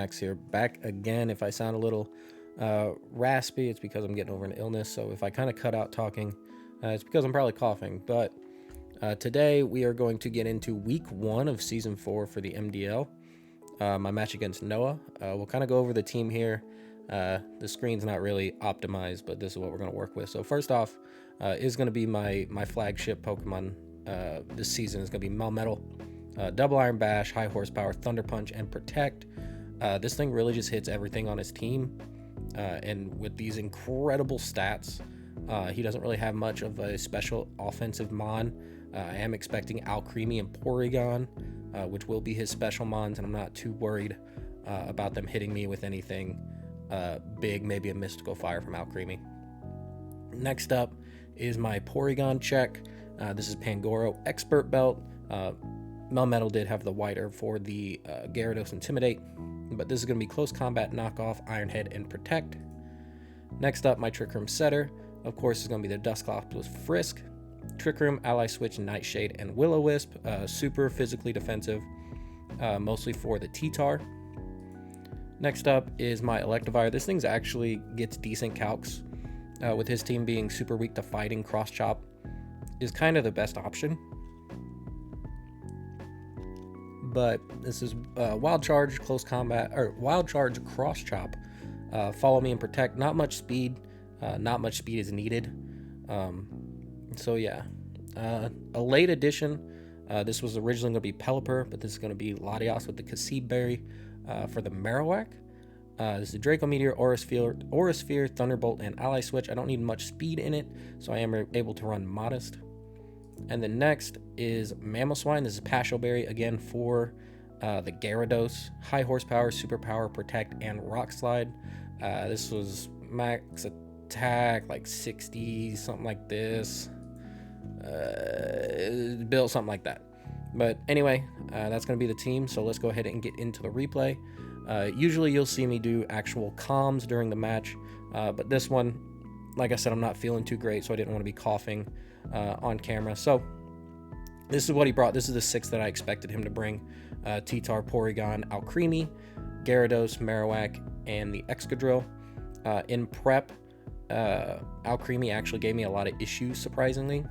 Max here, back again. If I sound a little raspy, it's because I'm getting over an illness. So if I kind of cut out talking, it's because I'm probably coughing. But today we are going to get into week 1 of season 4 for the MDL. My match against Noah. We'll kind of go over the team here. The screen's not really optimized, but this is what we're going to work with. So first off is going to be my flagship Pokemon this season is going to be Melmetal. Double Iron Bash, High Horsepower, Thunder Punch, and Protect. This thing really just hits everything on his team. And with these incredible stats, he doesn't really have much of a special offensive mon. I am expecting Alcremie and Porygon, which will be his special mons, and I'm not too worried about them hitting me with anything big, maybe a Mystical Fire from Alcremie. Next up is my Porygon check. This is Pangoro Expert Belt. Melmetal did have the white herb for the Gyarados Intimidate, but this is going to be Close Combat, Knockoff, Iron Head, and Protect. Next up, my Trick Room Setter, of course, is going to be the Dusclops with Frisk, Trick Room, Ally Switch, Nightshade, and Will-O-Wisp. Super physically defensive, mostly for the T-Tar. Next up is my Electivire. This thing's actually gets decent calcs. With his team being super weak to fighting, Cross Chop is kind of the best option. But this is Wild Charge, Close Combat, or Wild Charge, Cross Chop, Follow Me and Protect. Not much speed. Not much speed is needed. So yeah, a late addition. This was originally going to be Pelipper, but this is going to be Latios with the Cassib Berry for the Marowak. This is the Draco Meteor, Aurasphere, Thunderbolt, and Ally Switch. I don't need much speed in it, so I am able to run Modest. And then next is Mamoswine. This is Pasho Berry, again for the Gyarados. High Horsepower, Superpower, Protect, and Rock Slide. This was max attack, like 60, something like this. Built something like that. But anyway, that's going to be the team, so let's go ahead and get into the replay. Usually you'll see me do actual comms during the match, but this one, like I said, I'm not feeling too great, so I didn't want to be coughing on camera. So this is what he brought. This is the 6 that I expected him to bring. T-Tar, Porygon, Alcremie, Gyarados, Marowak, and the Excadrill. In prep, Alcremie actually gave me a lot of issues, surprisingly.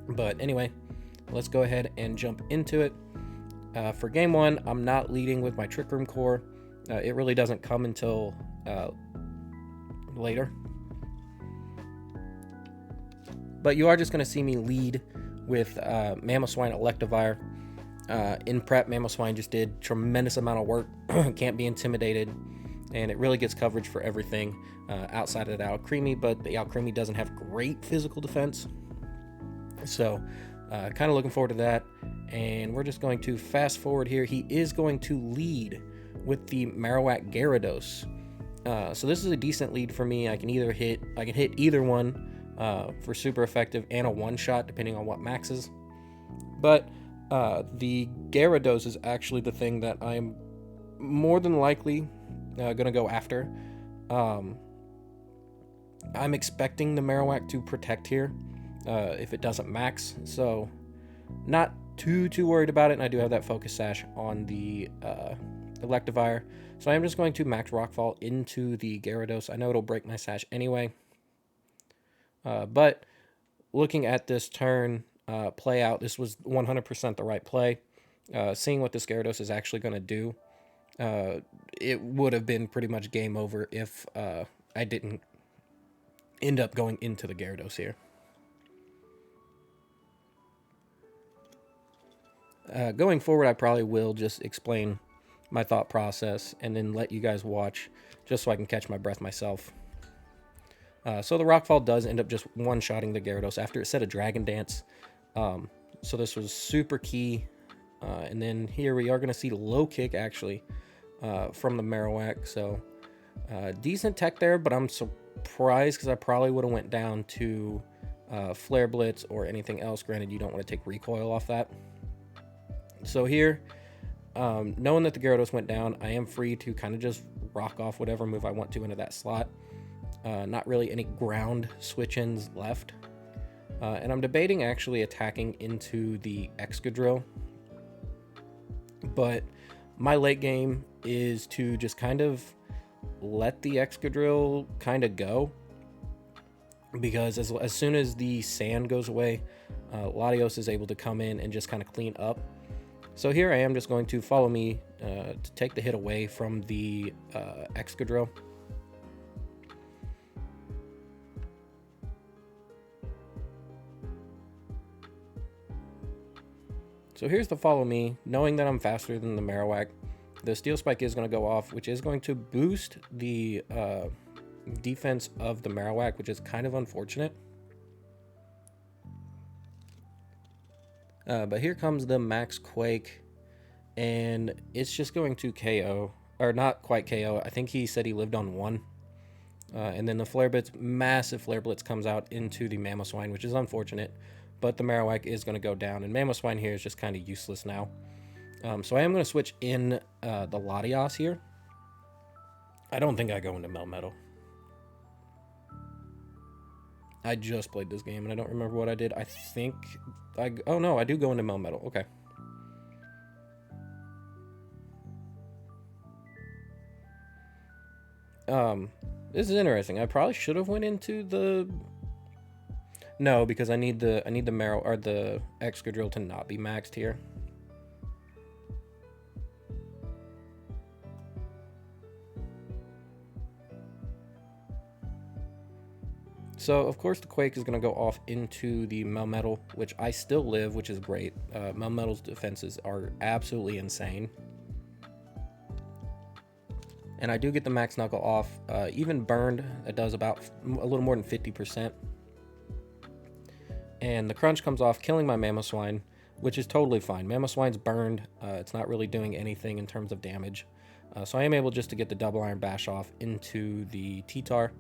But anyway, let's go ahead and jump into it. For game 1, I'm not leading with my Trick Room core. It really doesn't come until later. But you are just going to see me lead with Mamoswine Electivire. In prep, Mamoswine just did tremendous amount of work. Can't be intimidated. And it really gets coverage for everything outside of the Alcremie. But the Alcremie doesn't have great physical defense. So kind of looking forward to that. And we're just going to fast forward here. He is going to lead with the Marowak Gyarados. So this is a decent lead for me. I can hit either one for super effective and a one-shot, depending on what maxes. But the Gyarados is actually the thing that I'm more than likely going to go after. I'm expecting the Marowak to Protect here if it doesn't max. So not too worried about it, and I do have that Focus Sash on the Electivire. So I am just going to max Rockfall into the Gyarados. I know it'll break my Sash anyway. But looking at this turn play out, this was 100% the right play. Seeing what this Gyarados is actually going to do, it would have been pretty much game over if I didn't end up going into the Gyarados here. Going forward, I probably will just explain my thought process and then let you guys watch just so I can catch my breath myself. So the Rockfall does end up just one-shotting the Gyarados after it set a Dragon Dance. So this was super key. And then here we are going to see Low Kick, actually, from the Marowak. So decent tech there, but I'm surprised because I probably would have went down to Flare Blitz or anything else. Granted, you don't want to take recoil off that. So here, knowing that the Gyarados went down, I am free to kind of just rock off whatever move I want to into that slot. Not really any ground switch-ins left. And I'm debating actually attacking into the Excadrill. But my late game is to just kind of let the Excadrill kind of go, because as soon as the sand goes away, Latios is able to come in and just kind of clean up. So here I am just going to follow me to take the hit away from the Excadrill. So here's the follow me, knowing that I'm faster than the Marowak. The Steel Spike is going to go off, which is going to boost the defense of the Marowak, which is kind of unfortunate. But here comes the Max Quake, and it's just going to KO, or not quite KO. I think he said he lived on 1. And then the Flare Blitz, massive Flare Blitz comes out into the Mamoswine, which is unfortunate. But the Marowak is going to go down, and Mamoswine here is just kind of useless now. So I am going to switch in the Latios here. I don't think I go into Melmetal. I just played this game, and I don't remember what I did. I think oh no, I do go into Melmetal. Okay. This is interesting. I probably should have went into the... No, because I need the Marrow or the Excadrill to not be maxed here. So of course the Quake is going to go off into the Melmetal, which I still live, which is great. Melmetal's defenses are absolutely insane. And I do get the max knuckle off. Even burned, it does about a little more than 50%. And the crunch comes off, killing my Mamoswine, which is totally fine. Mamoswine's burned. It's not really doing anything in terms of damage. So I am able just to get the double iron bash off into the T-Tar.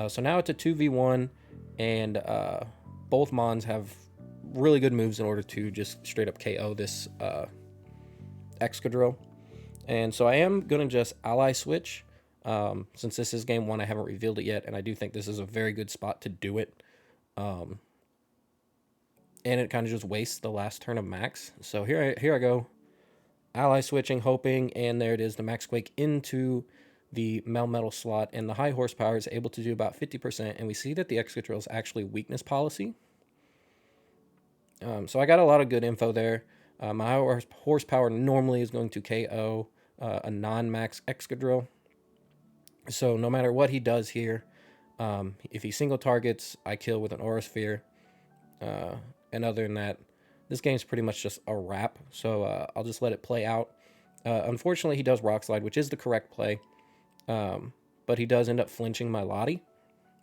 So now it's a 2v1, and both Mons have really good moves in order to just straight up KO this Excadrill. And so I am going to just ally switch. Since this is game 1, I haven't revealed it yet, and I do think this is a very good spot to do it. And it kind of just wastes the last turn of max. So here I go, ally switching, hoping, and there it is, the Max Quake into the Melmetal slot, and the high horsepower is able to do about 50%, and we see that the Excadrill is actually weakness policy. So I got a lot of good info there. My high horsepower normally is going to KO a non-max Excadrill. So no matter what he does here, if he single targets, I kill with an Aura Sphere. And other than that, this game's pretty much just a wrap. So I'll just let it play out. Unfortunately, he does Rock Slide, which is the correct play. But he does end up flinching my Lottie.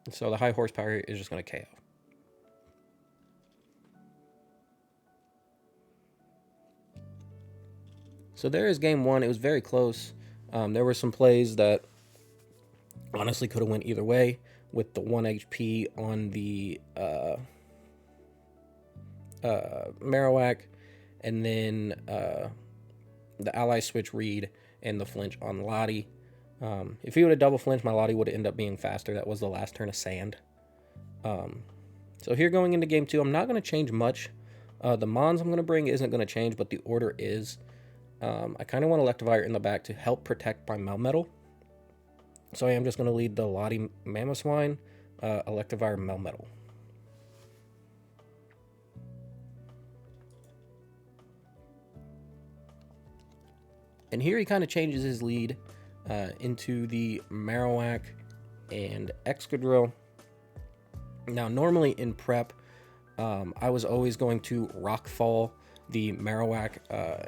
So the high horsepower is just going to KO. So there is game 1. It was very close. There were some plays that honestly could have went either way, with the 1 HP on the Marowak, and then the ally switch read and the flinch on Lottie. If he would have double flinched, my Lottie would have ended up being faster. That was the last turn of sand. So here going into game 2, I'm not going to change much. The Mons I'm going to bring isn't going to change, but the order is. I kind of want Electivire in the back to help protect my Melmetal. So I am just going to lead the Lottie Mamoswine, Electivire Melmetal. And here he kind of changes his lead into the Marowak and Excadrill. Now, normally in prep, I was always going to Rockfall the Marowak,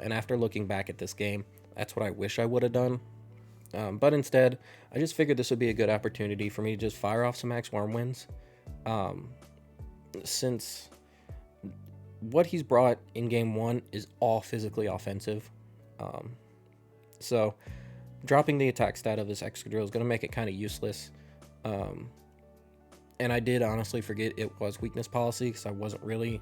and after looking back at this game, that's what I wish I would have done. But instead, I just figured this would be a good opportunity for me to just fire off some Max Wyrmwinds. Since what he's brought in game 1 is all physically offensive. So dropping the attack stat of this Excadrill is going to make it kind of useless. And I did honestly forget it was weakness policy because I wasn't really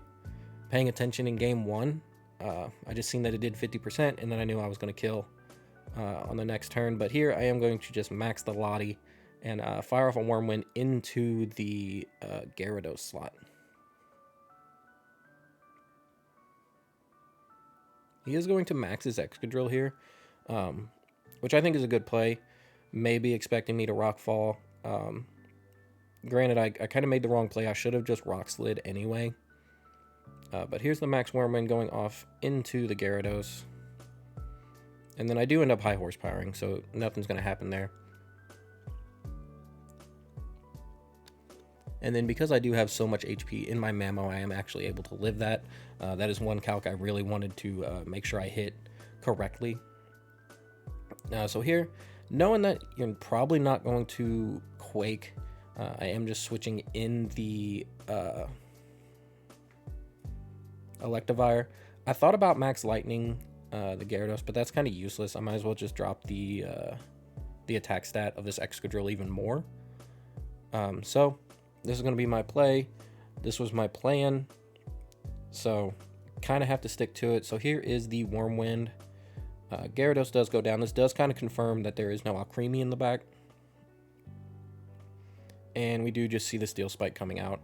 paying attention in game 1. I just seen that it did 50%, and then I knew I was going to kill on the next turn. But here I am going to just max the Lottie and fire off a Wyrmwind into the Gyarados slot. He is going to max his Excadrill here. which I think is a good play. Maybe expecting me to rock fall. Granted, I kind of made the wrong play. I should have just rock slid anyway. But here's the max Wormwind going off into the Gyarados. And then I do end up high horsepowering, so nothing's going to happen there. And then because I do have so much HP in my Mammo, I am actually able to live that. That is one calc I really wanted to make sure I hit correctly. So here, knowing that you're probably not going to Quake, I am just switching in the Electivire. I thought about Max Lightning the Gyarados, but that's kind of useless. I might as well just drop the attack stat of this Excadrill even more. So this is going to be my play. This was my plan. So kind of have to stick to it. So here is the Wormwind. Gyarados does go down. This does kind of confirm that there is no Alcremie in the back. And we do just see the Steel Spike coming out,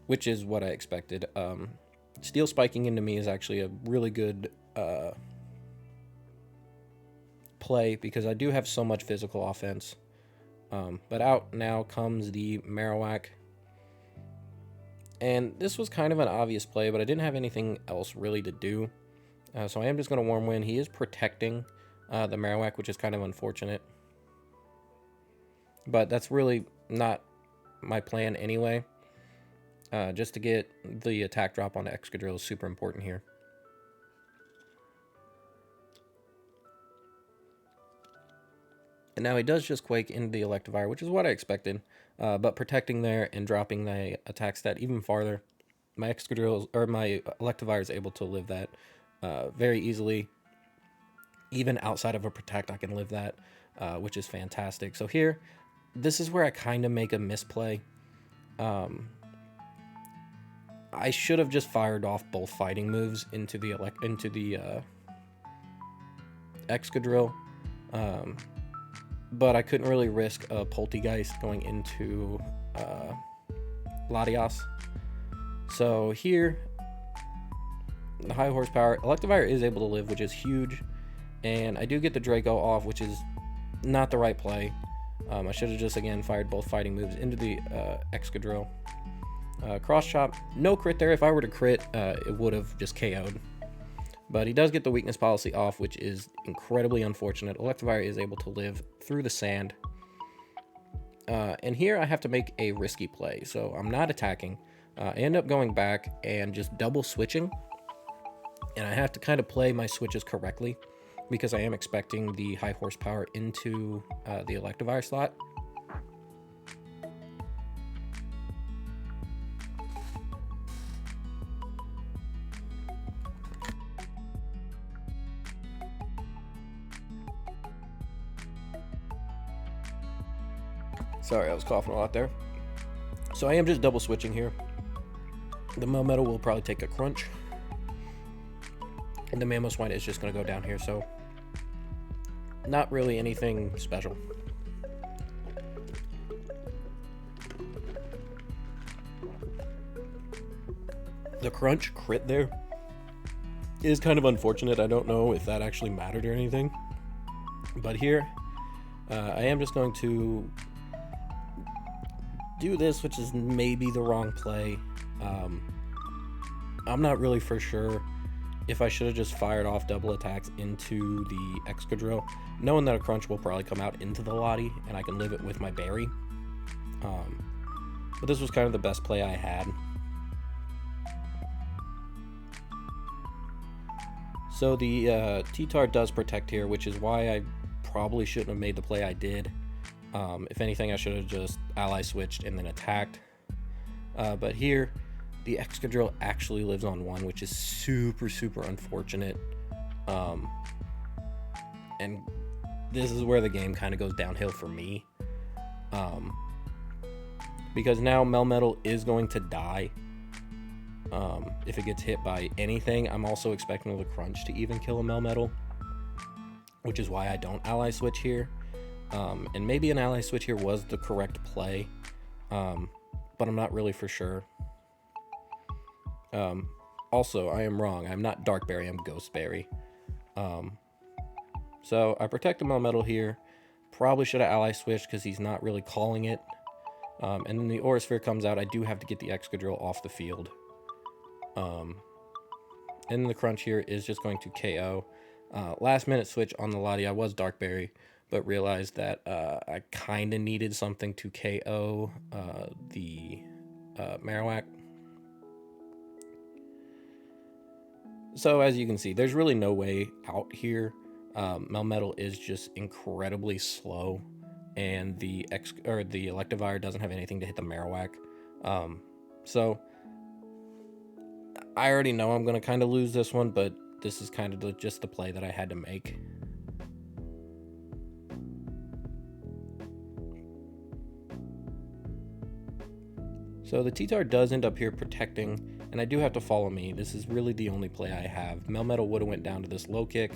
which is what I expected. Steel Spiking into me is actually a really good play because I do have so much physical offense. But out now comes the Marowak. And this was kind of an obvious play, but I didn't have anything else really to do. So I am just going to Wormwind. He is protecting the Marowak, which is kind of unfortunate. But that's really not my plan anyway. Just to get the attack drop on the Excadrill is super important here. And now he does just Quake into the Electivire, which is what I expected. But protecting there and dropping the attack stat even farther, my Excadrill or my Electivire is able to live that very easily. Even outside of a protect, I can live that, which is fantastic. So here, this is where I kind of make a misplay. I should have just fired off both fighting moves into the Excadrill. But I couldn't really risk a Poltegeist going into Latias. So here, the high horsepower, Electivire is able to live, which is huge. And I do get the Draco off, which is not the right play. I should have just, again, fired both fighting moves into the Excadrill. Cross Chop, no crit there. If I were to crit, it would have just KO'd. But he does get the weakness policy off, which is incredibly unfortunate. Electivire is able to live through the sand. And here I have to make a risky play. So I'm not attacking. I end up going back and just double switching. And I have to kind of play my switches correctly because I am expecting the high horsepower into the Electivire slot. Sorry, I was coughing a lot there. So I am just double switching here. The Melmetal will probably take a crunch. And the Mamoswine is just going to go down here, so not really anything special. The crunch crit there is kind of unfortunate. I don't know if that actually mattered or anything. But here, I am just going to do this, which is maybe the wrong play. I'm not really for sure if I should have just fired off double attacks into the Excadrill, knowing that a crunch will probably come out into the Lottie and I can live it with my berry. But this was kind of the best play I had. So the T-Tar does protect here, which is why I probably shouldn't have made the play I did. If anything, I should have just ally switched and then attacked. But here, the Excadrill actually lives on 1, which is super, super unfortunate. And this is where the game kind of goes downhill for me. Because now Melmetal is going to die. If it gets hit by anything. I'm also expecting the crunch to even kill a Melmetal, which is why I don't ally switch here. And maybe an ally switch here was the correct play, but I'm not really for sure. Also, I am wrong. I'm not Dark Berry, I'm Ghost Berry. So I protect the Melmetal here. Probably should have ally switched because he's not really calling it. And then the Aura Sphere comes out. I do have to get the Excadrill off the field. And the Crunch here is just going to KO. Last minute switch on the Lottie. I was Dark Berry, but realized that I kind of needed something to KO the Marowak. So as you can see, there's really no way out here. Melmetal is just incredibly slow, and the Electivire doesn't have anything to hit the Marowak. So I already know I'm going to kind of lose this one, but this is kind of just the play that I had to make. So the T-Tar does end up here protecting, and I do have to follow me. This is really the only play I have. Melmetal would have went down to this low kick,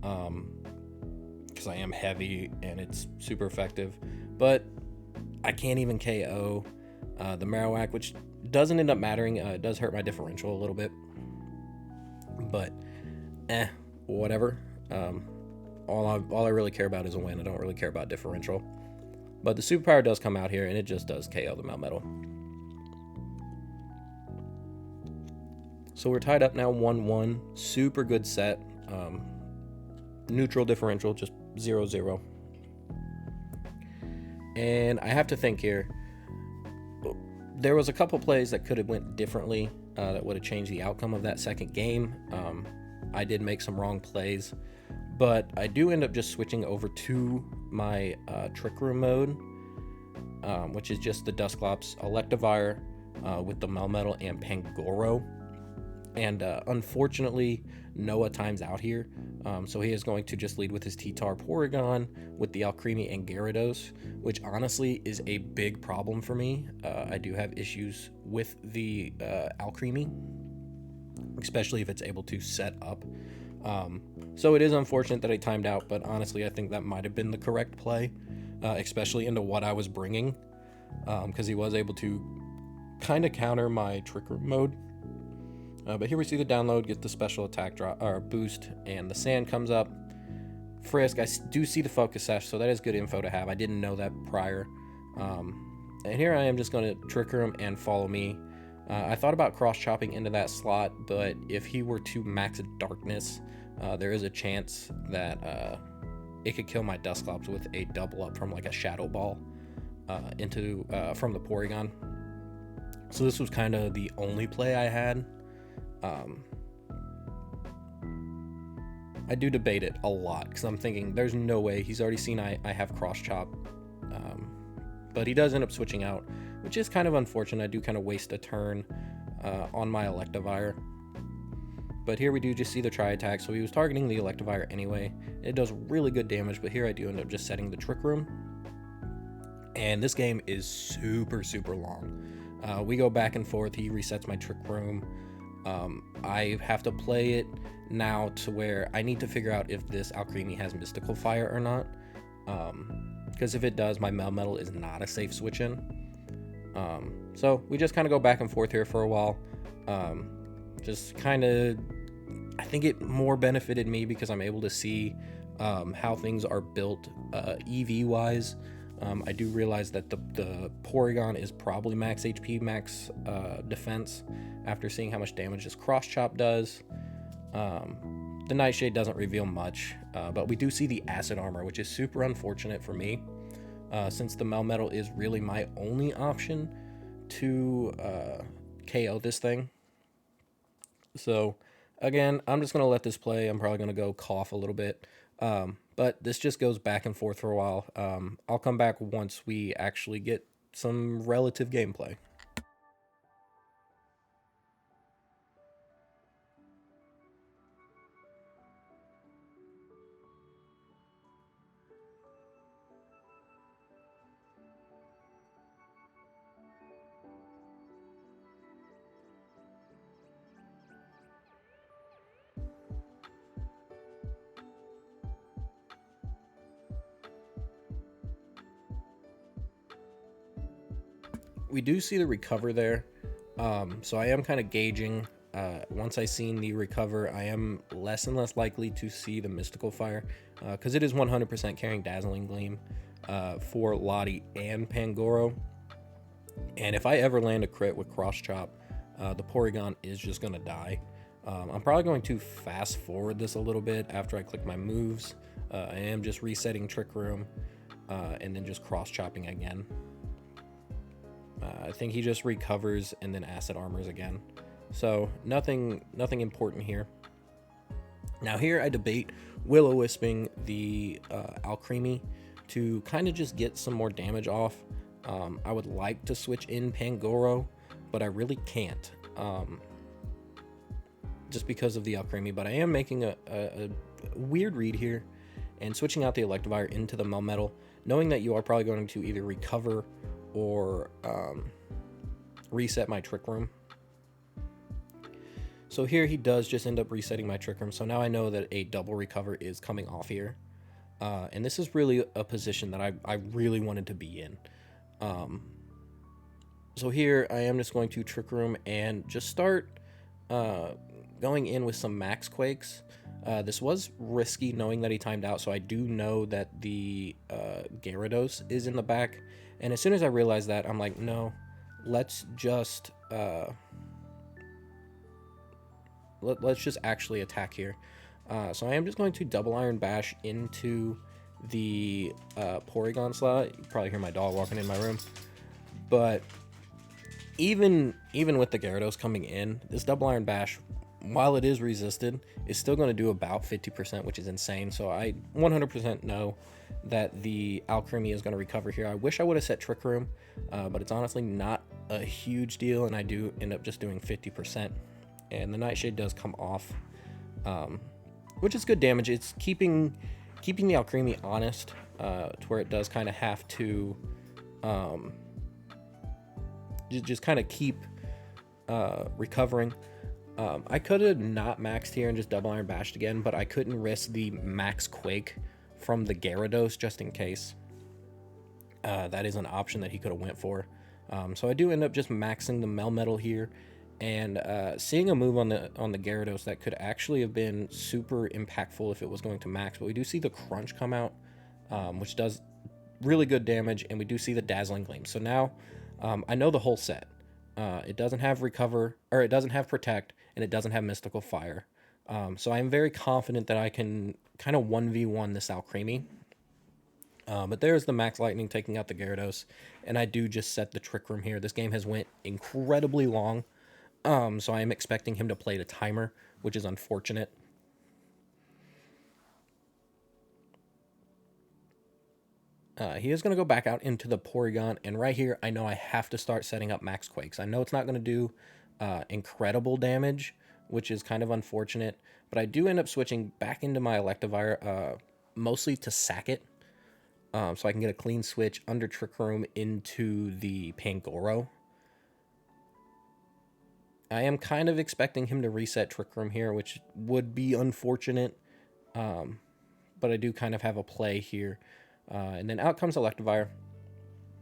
because I am heavy and it's super effective. But I can't even KO the Marowak, which doesn't end up mattering. It does hurt my differential a little bit, but whatever. All I really care about is a win. I don't really care about differential. But the superpower does come out here, and it just does KO the Melmetal. So we're tied up now 1-1. Super good set. Neutral differential, just 0-0. And I have to think here. There was a couple plays that could have went differently that would have changed the outcome of that second game. I did make some wrong plays, but I do end up just switching over to my Trick Room mode, which is just the Dusclops Electivire with the Melmetal and Pangoro. And unfortunately, Noah times out here, so he is going to just lead with his T-Tar Porygon with the Alcremie and Gyarados, which honestly is a big problem for me. I do have issues with the Alcremie, especially if it's able to set up. So it is unfortunate that I timed out, but honestly, I think that might have been the correct play, especially into what I was bringing, because he was able to kind of counter my Trick Room mode. But here we see the download, get the special attack drop or boost, and the sand comes up. Frisk, I do see the focus sash, so that is good info to have. I didn't know that prior. And here I am just going to trigger him and follow me. I thought about cross chopping into that slot, but if he were to max darkness, there is a chance that it could kill my Dusclops with a double up from like a Shadow Ball from the Porygon. So this was kind of the only play I had. I do debate it a lot because I'm thinking there's no way. He's already seen I have cross chop, but he does end up switching out, which is kind of unfortunate. I do kind of waste a turn on my Electivire, but here we do just see the tri attack. So he was targeting the Electivire anyway. It does really good damage, but here I do end up just setting the Trick Room, and this game is super long. We go back and forth. He resets my Trick Room. I have to play it now to where I need to figure out if this Alcremie has Mystical Fire or not, because if it does, my Melmetal is not a safe switch in. So we just kind of go back and forth here for a while. Just kind of, I think it more benefited me because I'm able to see how things are built EV wise. I do realize that the Porygon is probably max HP, max defense, after seeing how much damage this Cross Chop does. The Nightshade doesn't reveal much, but we do see the Acid Armor, which is super unfortunate for me, since the Melmetal is really my only option to KO this thing. So again, I'm just going to let this play. I'm probably going to go cough a little bit. But this just goes back and forth for a while. I'll come back once we actually get some relative gameplay. We do see the recover there, so I am kind of gauging once I seen the recover, I am less and less likely to see the Mystical Fire, because it is 100% carrying Dazzling Gleam for Lottie and Pangoro. And if I ever land a crit with Cross Chop, the Porygon is just going to die. I'm probably going to fast forward this a little bit after I click my moves. I am just resetting Trick Room and then just cross chopping again. I think he just recovers and then acid armors again. So nothing important here. Now here I debate Will-O-Wisping the Alcremie to kind of just get some more damage off. I would like to switch in Pangoro, but I really can't. Just because of the Alcremie, but I am making a weird read here and switching out the Electivire into the Melmetal, knowing that you are probably going to either recover or reset my Trick Room. So here he does just end up resetting my Trick Room, so now I know that a double recover is coming off here. And this is really a position that I really wanted to be in. So here I am just going to Trick Room and just start going in with some Max Quakes. This was risky knowing that he timed out, so I do know that the Gyarados is in the back. And as soon as I realized that, I'm like, no, let's just let's just actually attack here. So I am just going to Double Iron Bash into the Porygon slot. You probably hear my dog walking in my room, but even with the Gyarados coming in, this Double Iron Bash, while it is resisted, is still going to do about 50%, which is insane. So I 100% know that the Alcremie is going to recover here. I wish I would have set Trick Room, but it's honestly not a huge deal, and I do end up just doing 50%. And the Nightshade does come off, which is good damage. It's keeping the Alcremie honest, to where it does kind of have to just kind of keep recovering. I could have not maxed here and just Double Iron Bashed again, but I couldn't risk the Max Quake from the Gyarados just in case. That is an option that he could have went for. So I do end up just maxing the Melmetal here, and seeing a move on the Gyarados that could actually have been super impactful if it was going to max. But we do see the Crunch come out, which does really good damage, and we do see the Dazzling Gleam. So now I know the whole set. It doesn't have Recover, or it doesn't have Protect, and it doesn't have Mystical Fire. So I'm very confident that I can kind of 1v1 this Alcremie. But there's the Max Lightning taking out the Gyarados, and I do just set the Trick Room here. This game has went incredibly long, so I am expecting him to play the timer, which is unfortunate. He is going to go back out into the Porygon, and right here, I know I have to start setting up Max Quakes. I know it's not going to do incredible damage, which is kind of unfortunate, but I do end up switching back into my Electivire, mostly to sack it, so I can get a clean switch under Trick Room into the Pangoro. I am kind of expecting him to reset Trick Room here, which would be unfortunate, but I do kind of have a play here. And then out comes Electivire.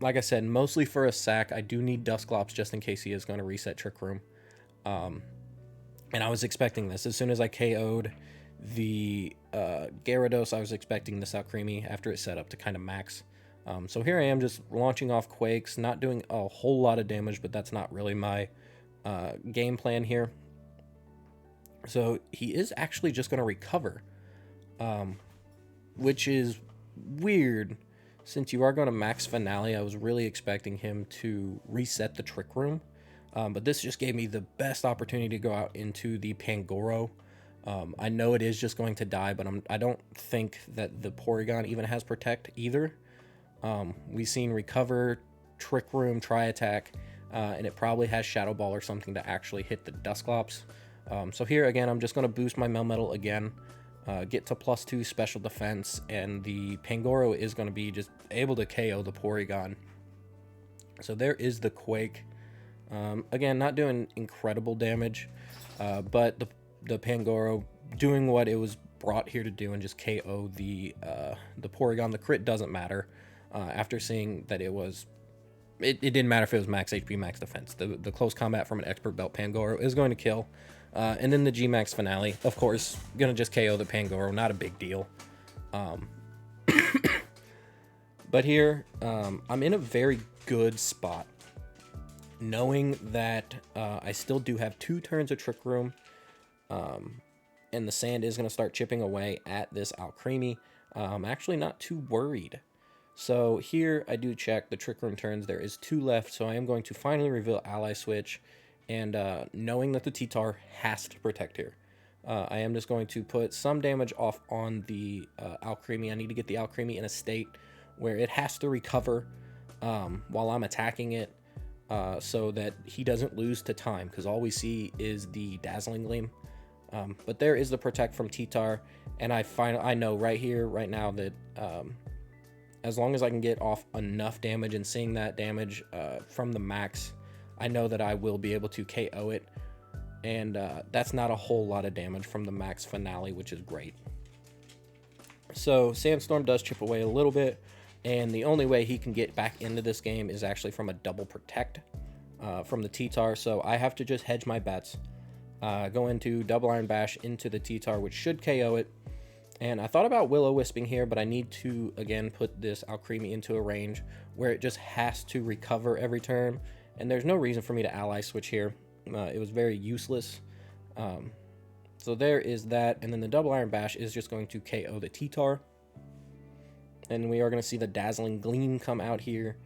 Like I said, mostly for a sack. I do need Dusclops just in case he is going to reset Trick Room. And I was expecting this. As soon as I KO'd the Gyarados, I was expecting this Alcremie after it set up to kind of max. So here I am just launching off Quakes, not doing a whole lot of damage, but that's not really my game plan here. So he is actually just going to recover, which is weird since you are going to max Finale. I was really expecting him to reset the Trick Room, but this just gave me the best opportunity to go out into the Pangoro. I know it is just going to die, but I don't think that the Porygon even has Protect either. We've seen Recover, Trick Room, Tri Attack, and it probably has Shadow Ball or something to actually hit the Dusclops. So here again, I'm just going to boost my Melmetal again. Get to +2 special defense, and the Pangoro is going to be just able to KO the Porygon. So there is the Quake. Again, not doing incredible damage, but the Pangoro doing what it was brought here to do and just KO the Porygon. The crit doesn't matter after seeing that it didn't matter if it was max HP, max defense. The close combat from an expert belt Pangoro is going to kill. And then the G-Max finale, of course, gonna just KO the Pangoro, not a big deal. But here, I'm in a very good spot, knowing that I still do have 2 turns of Trick Room, and the sand is going to start chipping away at this Alcremie. I'm actually not too worried. So here I do check the Trick Room turns. There is 2 left, so I am going to finally reveal Ally Switch, and knowing that the T-Tar has to protect here. I am just going to put some damage off on the Alcremie. I need to get the Alcremie in a state where it has to recover while I'm attacking it, so that he doesn't lose to time, because all we see is the Dazzling Gleam. But there is the Protect from T-Tar, and I know right here, right now, that as long as I can get off enough damage and seeing that damage from the max, I know that I will be able to KO it, and that's not a whole lot of damage from the max finale, which is great. So Sandstorm does chip away a little bit, and the only way he can get back into this game is actually from a double Protect from the T-Tar, so I have to just hedge my bets. Go into Double Iron Bash into the T-Tar, which should KO it. And I thought about Will-O-Wisping here, but I need to, again, put this Alcremie into a range where it just has to recover every turn. And there's no reason for me to Ally Switch here. It was very useless. So there is that. And then the Double Iron Bash is just going to KO the T-Tar. And we are going to see the Dazzling Gleam come out here.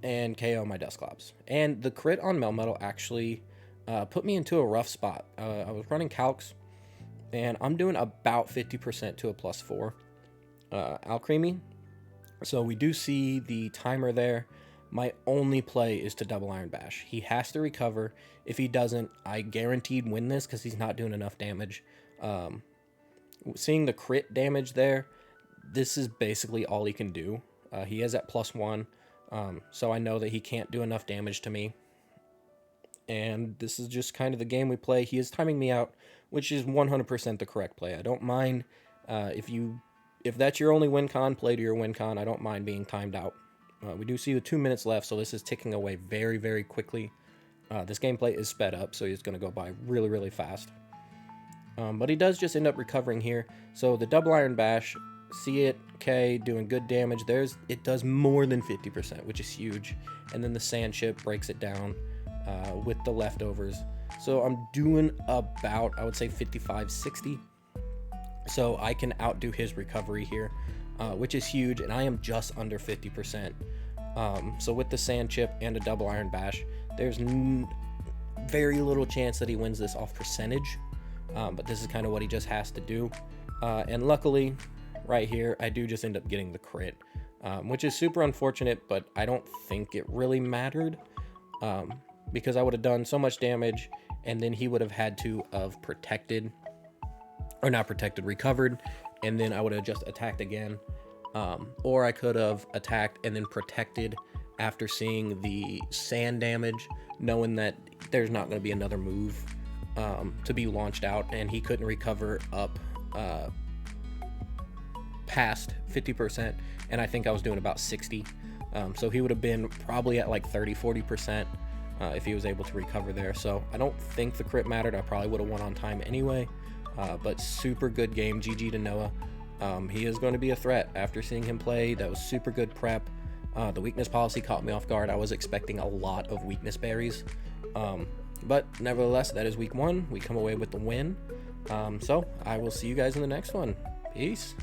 And KO my Dusclops. And the crit on Melmetal actually put me into a rough spot. I was running calcs, and I'm doing about 50% to a +4 Alcremie. So we do see the timer there. My only play is to Double Iron Bash. He has to recover. If he doesn't, I guaranteed win this because he's not doing enough damage. Seeing the crit damage there, this is basically all he can do. He is at +1. So I know that he can't do enough damage to me. And this is just kind of the game we play. He is timing me out, which is 100% the correct play. I don't mind if that's your only win con, play to your win con. I don't mind being timed out. We do see the 2 minutes left, so this is ticking away very, very quickly. This gameplay is sped up, so he's going to go by really, really fast. But he does just end up recovering here. So the Double Iron Bash, see it, okay, doing good damage. It does more than 50%, which is huge. And then the Sand Chip breaks it down with the leftovers. So I'm doing about, I would say, 55-60. So I can outdo his recovery here, which is huge. And I am just under 50%. So with the Sand Chip and a Double Iron Bash, there's very little chance that he wins this off percentage. But this is kind of what he just has to do. And luckily, right here, I do just end up getting the crit, which is super unfortunate, but I don't think it really mattered, because I would have done so much damage, and then he would have had to have recovered, and then I would have just attacked again, or I could have attacked and then protected after seeing the sand damage, knowing that there's not going to be another move to be launched out, and he couldn't recover up past 50%, and I think I was doing about 60. So he would have been probably at like 30-40% if he was able to recover there. So I don't think the crit mattered. I probably would have won on time anyway. But super good game. GG to Noah. He is going to be a threat after seeing him play. That was super good prep. The weakness policy caught me off guard. I was expecting a lot of weakness berries. But nevertheless, that is week 1. We come away with the win. So I will see you guys in the next one. Peace.